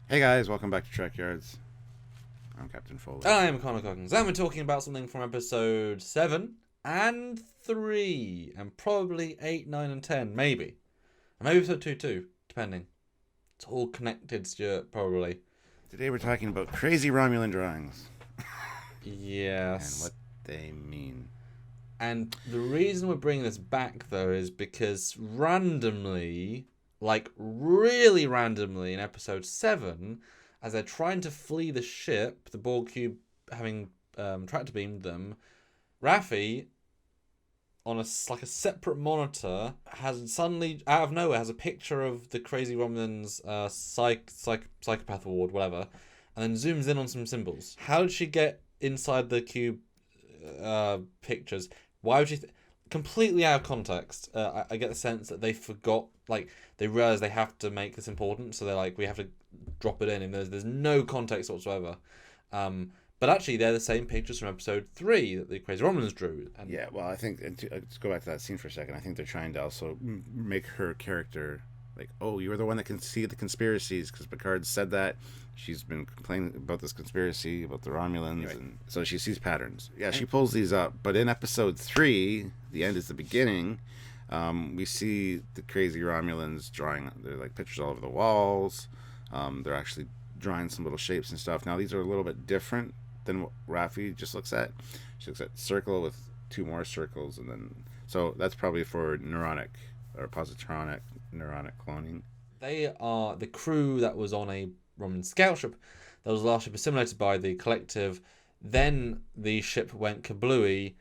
Hey guys, welcome back to Trekyards. I'm Captain Foley. I'm Connor Coggins, and we're talking about something from episode 7 and 3, and probably 8, 9, and 10, maybe. And maybe episode 2 too, depending. It's all connected, Stuart, probably. Today we're talking about crazy Romulan drawings and Yes. what they mean. And the reason we're bringing this back, though, is because randomly, like really randomly, in episode 7, as they're trying to flee the ship, the Borg cube having tractor beamed them, Raffi, on like a separate monitor, has suddenly out of nowhere has a picture of the crazy Romulan's psychopath ward, whatever, and then zooms in on some symbols. How did she get inside the cube pictures? Why would she? Completely out of context. I get the sense that they forgot, like they realize they have to make this important, so they're like, we have to drop it in, and there's no context whatsoever. But actually, they're the same pictures from episode 3 that the Crazy Romulans drew. And Yeah, well, I think, let's go back to that scene for a second. I think they're trying to also make her character like, oh, you're the one that can see the conspiracies, because Picard said that. She's been complaining about this conspiracy, about the Romulans, right. And so she sees patterns. Yeah, she pulls these up. But in episode 3, the end is the beginning, we see the crazy Romulans drawing, they're like pictures all over the walls. They're actually drawing some little shapes and stuff. Now, these are a little bit different than what Raffi just looks at. She looks at circle with 2 more circles, and then so that's probably for neuronic or positronic neuronic cloning. they are the crew that was on a Romulan scout ship that was last assimilated by the collective. Then the ship went kablooey,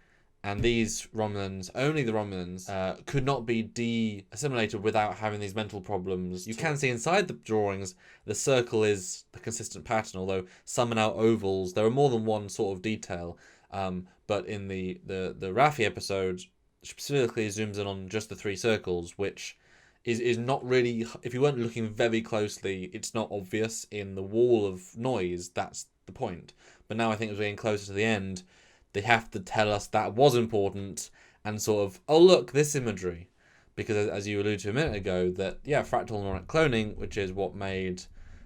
and these Romulans, only the Romulans, could not be de-assimilated without having these mental problems. You can see inside the drawings, the circle is the consistent pattern, although some are now ovals. There are more than one sort of detail, but in the Raffi episode, specifically zooms in on just the 3 circles, which is not really, if you weren't looking very closely, it's not obvious in the wall of noise. That's the point. But now I think as we're getting closer to the end, they have to tell us that was important and sort of, oh look, this imagery. Because as you alluded to a minute ago, that, yeah, fractal neuronic cloning, which is what made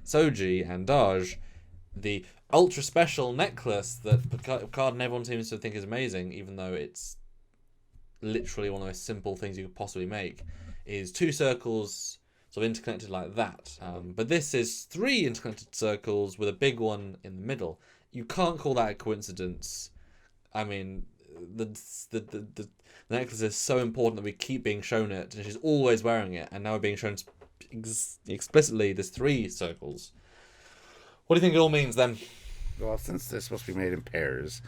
Soji and Daj the ultra special necklace that Picard and everyone seems to think is amazing, even though it's literally one of the most simple things you could possibly make, is 2 circles sort of interconnected like that. But this is 3 interconnected circles with a big one in the middle. You can't call that a coincidence. I mean, the necklace is so important that we keep being shown it, and she's always wearing it, and now we're being shown explicitly there's 3 circles. What do you think it all means then? Well, since they're supposed to be made in pairs,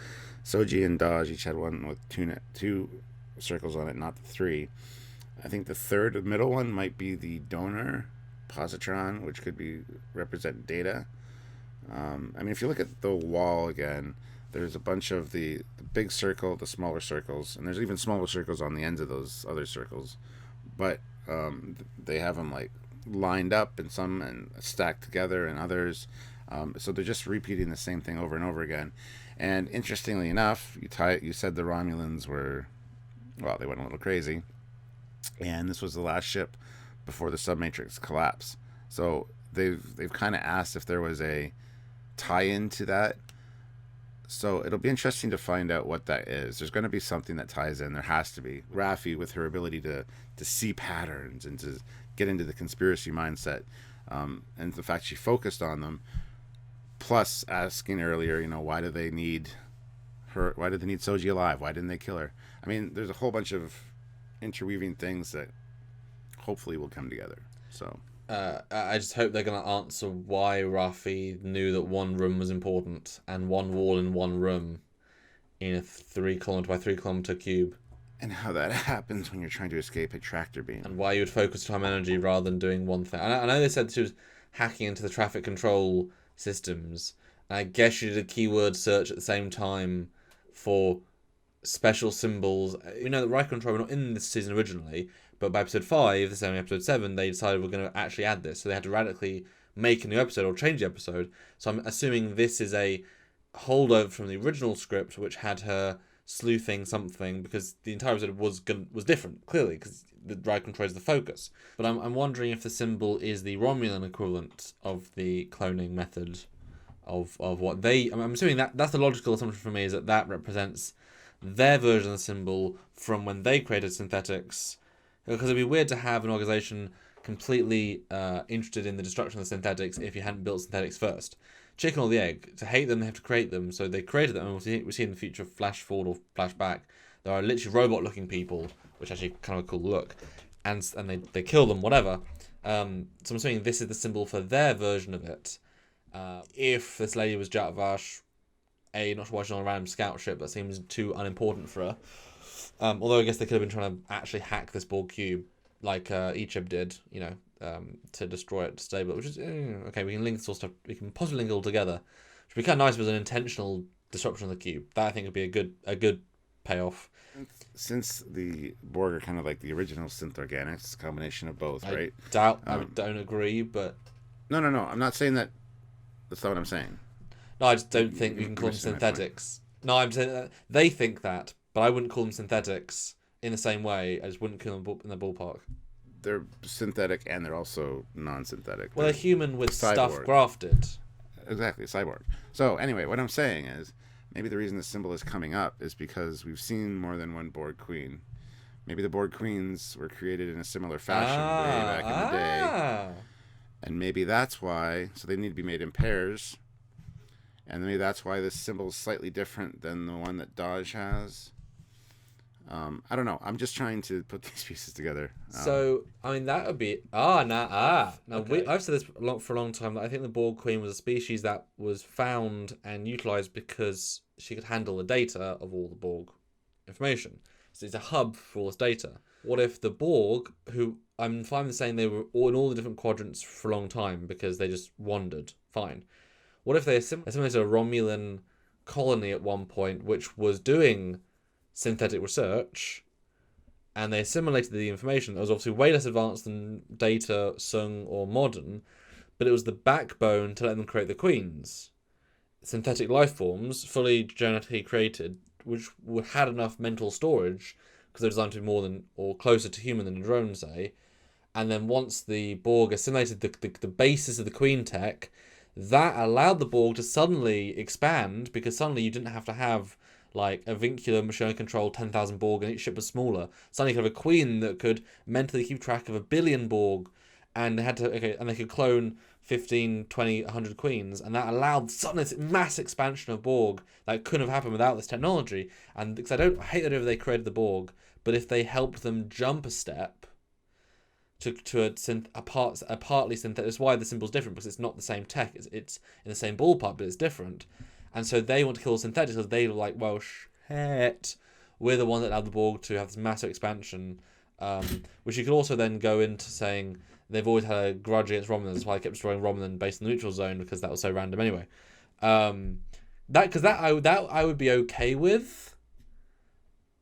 Soji and Daj each had one with 2 circles on it, not the 3. I think the third, the middle one, might be the donor positron, which could be represent data. I mean, if you look at the wall again, there's a bunch of the big circle, the smaller circles, and there's even smaller circles on the ends of those other circles. But they have them like lined up, and some and stacked together, and others. So they're just repeating the same thing over and over again. And interestingly enough, you said the Romulans were, well, they went a little crazy. And this was the last ship before the submatrix collapse. So they've kind of asked if there was a tie-in to that. So it'll be interesting to find out what that is. There's going to be something that ties in. There has to be. Raffi, with her ability to see patterns and to get into the conspiracy mindset, and the fact she focused on them, plus asking earlier, why do they need her? Why did they need Soji alive? Why didn't they kill her? I mean, there's a whole bunch of interweaving things that hopefully will come together. So I just hope they're going to answer why Raffi knew that one room was important and one wall in one room in a 3 kilometer by 3 kilometer cube, and how that happens when you're trying to escape a tractor beam, and why you would focus time and energy rather than doing one thing. I know they said she was hacking into the traffic control systems, and I guess you did a keyword search at the same time for special symbols. We know that Riker and Troy were not in this season originally, but by episode 5, this is only episode 7, they decided we're going to actually add this. So they had to radically make a new episode or change the episode. So I'm assuming this is a holdover from the original script, which had her sleuthing something, because the entire episode was different, clearly, because the drag controls the focus. But I'm wondering if the symbol is the Romulan equivalent of the cloning method of what they... I'm assuming that's the logical assumption for me, is that represents their version of the symbol from when they created synthetics. Because it'd be weird to have an organization completely interested in the destruction of the synthetics if you hadn't built synthetics first. Chicken or the egg. To hate them, they have to create them. So they created them, and we see in the future, flash forward or flash back, there are literally robot-looking people, which actually kind of a cool look, and they kill them, whatever. So I'm assuming this is the symbol for their version of it. If this lady was Jatavash, not watching on a random scout ship, that seems too unimportant for her. Although I guess they could have been trying to actually hack this Borg cube, like Icheb did, to destroy it, disable it, which is okay. We can link this all stuff. We can possibly link it all together. Which would be kind of nice if it was an intentional disruption of the cube. That I think would be a good payoff. Since the Borg are kind of like the original synth organics, it's a combination of both, right? I don't agree, but no. I'm not saying that. That's not what I'm saying. No, I just don't think we can call them synthetics. No, I'm saying that they think that, but I wouldn't call them synthetics in the same way. I just wouldn't call them in the ballpark. They're synthetic and they're also non-synthetic. Well, they're human with cyborg. Stuff grafted. Exactly, cyborg. So anyway, what I'm saying is, maybe the reason the symbol is coming up is because we've seen more than one Borg Queen. Maybe the Borg Queens were created in a similar fashion way back in the day. And maybe that's why, so they need to be made in pairs. And maybe that's why this symbol is slightly different than the one that Dodge has. I don't know. I'm just trying to put these pieces together. So, I mean, that would be... Now, Okay. I've said this for a long time, that I think the Borg Queen was a species that was found and utilised because she could handle the data of all the Borg information. So it's a hub for all this data. What if the Borg, who I'm fine with saying they were all in all the different quadrants for a long time because they just wandered, fine. What if they assimilated a Romulan colony at one point which was doing synthetic research, and they assimilated the information that was obviously way less advanced than Data, Sung, or Modern, but it was the backbone to let them create the Queens. Synthetic life forms, fully genetically created, which had enough mental storage, because they're designed to be more than, or closer to human than a drone, say, and then once the Borg assimilated the basis of the Queen tech, that allowed the Borg to suddenly expand, because suddenly you didn't have to have like a vincular machine controlled 10,000 Borg and each ship was smaller. Suddenly you could have a Queen that could mentally keep track of 1 billion Borg, and they could clone 15, 20, 100 Queens, and that allowed suddenly this mass expansion of Borg that couldn't have happened without this technology. And because I hate that if they created the Borg, but if they helped them jump a step to a partly synthetic, that's why the symbol's different, because it's not the same tech. It's in the same ballpark, but it's different. And so they want to kill synthetics because they were like, well, shit, we're the one that allowed the Borg to have this massive expansion, which you could also then go into saying they've always had a grudge against Romulan. That's why they kept destroying Romulan based on the neutral zone, because that was so random anyway. That I would be okay with,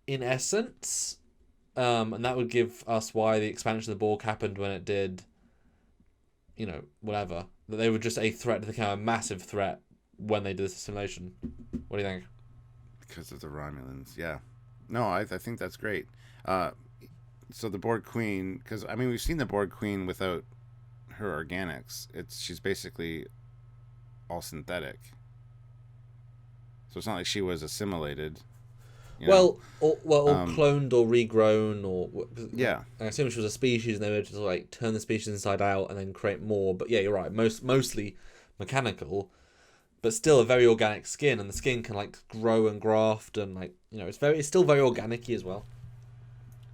in essence, and that would give us why the expansion of the Borg happened when it did. Whatever, that they were just a threat to the kind of massive threat when they did this assimilation. What do you think? Because of the Romulans, yeah. No, I think that's great. So the Borg Queen, because I mean we've seen the Borg Queen without her organics. She's basically all synthetic. So it's not like she was assimilated. Or cloned or regrown, or yeah. I assume she was a species, and they were just like turn the species inside out and then create more. But yeah, you're right. Mostly mechanical. But still a very organic skin, and the skin can like grow and graft, and it's still very organic-y as well.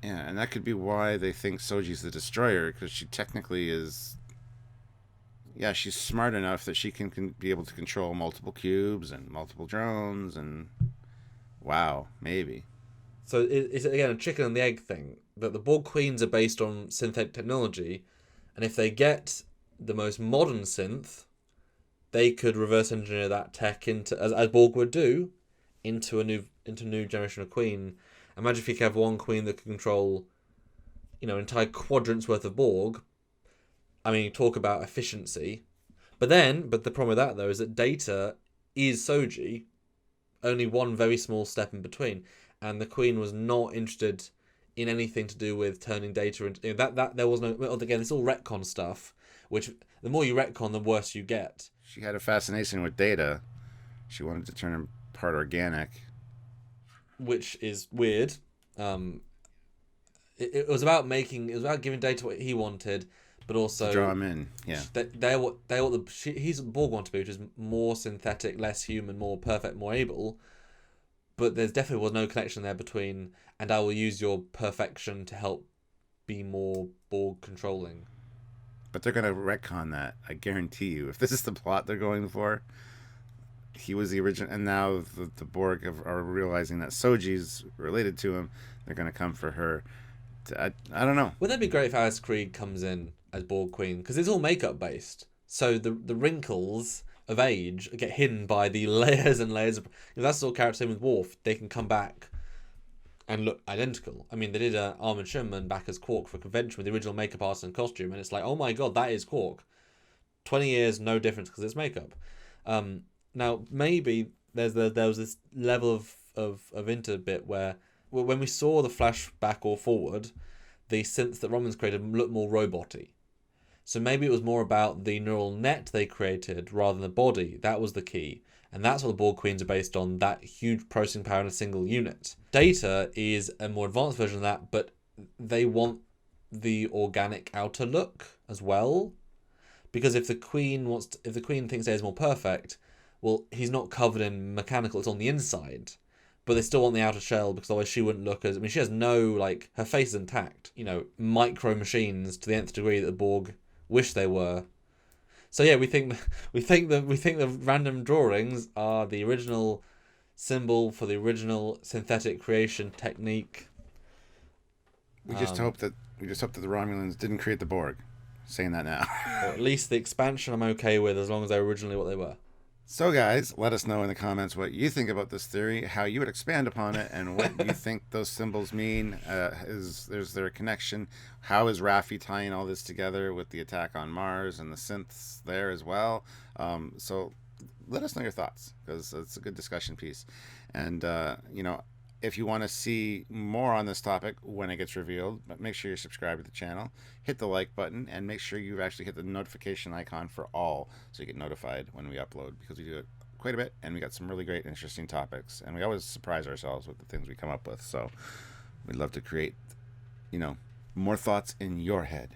Yeah, and that could be why they think Soji's the destroyer, because she technically is. Yeah, she's smart enough that she can be able to control multiple cubes and multiple drones, and wow, maybe. So it's again a chicken and the egg thing, that the Borg Queens are based on synthetic technology, and if they get the most modern synth, they could reverse engineer that tech into, as Borg would do, into a new generation of Queen. Imagine if you could have one Queen that could control, entire quadrants worth of Borg. I mean, talk about efficiency. But the problem with that though is that Data is Soji, only one very small step in between. and the Queen was not interested in anything to do with turning data into that there was no. Again, it's all retcon stuff, which the more you retcon, the worse you get. She had a fascination with data. She wanted to turn him part organic, which is weird. It was about giving data what he wanted, but also to draw him in. Yeah, he's what Borg want to be, which is more synthetic, less human, more perfect, more able. But there's definitely was no connection there between, and I will use your perfection to help be more Borg controlling. But they're gonna retcon that. I guarantee you. If this is the plot they're going for, he was the original, and now the Borg are realizing that Soji's related to him. They're gonna come for her. I don't know. Wouldn't that be great if Alice Krige comes in as Borg Queen? Because it's all makeup based, so the wrinkles of age get hidden by the layers and layers of. That's all characters. Same with Worf. They can come back and look identical. I mean, they did Armin Shimmerman back as Quark for a convention with the original makeup artist and costume, and it's like, oh my god, that is Quark. 20 years, no difference because it's makeup. Now maybe there was this level of interbit where when we saw the flashback or forward, the synths that Romulan's created looked more robot-y. So maybe it was more about the neural net they created rather than the body. That was the key. And that's what the Borg Queens are based on, that huge processing power in a single unit. Data is a more advanced version of that, but they want the organic outer look as well. Because if the Queen thinks Data's more perfect, well, he's not covered in mechanical, it's on the inside. But they still want the outer shell because otherwise she wouldn't look as... I mean, she has no, her face is intact. Micro machines to the nth degree that the Borg wish they were. So yeah, we think the random drawings are the original symbol for the original synthetic creation technique. We just hope that the Romulans didn't create the Borg. Saying that now. Or at least the expansion I'm okay with, as long as they're originally what they were. So guys, let us know in the comments what you think about this theory, how you would expand upon it, and what you think those symbols mean. Is there a connection? How is Raffi tying all this together with the attack on Mars and the synths there as well? So let us know your thoughts, because it's a good discussion piece. And if you want to see more on this topic when it gets revealed, but make sure you're subscribed to the channel, hit the like button, and make sure you've actually hit the notification icon for all so you get notified when we upload, because we do it quite a bit and we got some really great, interesting topics, and we always surprise ourselves with the things we come up with. So we'd love to create, more thoughts in your head.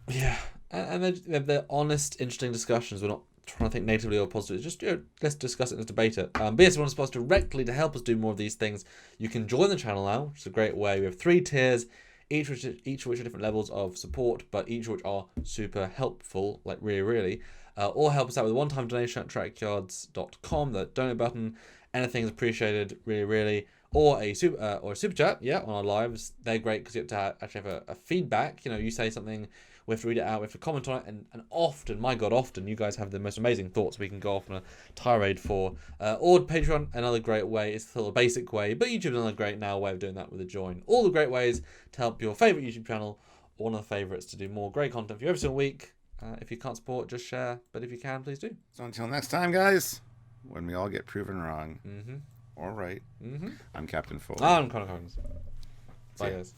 Yeah, and they're honest, interesting discussions. We're not trying to think negatively or positively. Just let's discuss it, let's debate it. But yes, if you want to support us directly to help us do more of these things, you can join the channel now, which is a great way. We have 3 tiers, each of which are different levels of support, but each of which are super helpful, really. Or help us out with a one-time donation at trekyards.com. The donate button, anything is appreciated, really. Or a super chat, on our lives. They're great because you have to actually have a feedback. You say something, we have to read it out, we have to comment on it, and often, my God, often you guys have the most amazing thoughts we can go off on a tirade for. Or Patreon, another great way. It's still a basic way, but YouTube's another great now way of doing that with a join. All the great ways to help your favourite YouTube channel, or one of the favourites, to do more great content for you every single week. If you can't support, just share, but if you can, please do. So until next time, guys, when we all get proven wrong. Mm-hmm. All right. Mm-hmm. I'm Captain Foley. I'm Connor Collins. Bye, guys.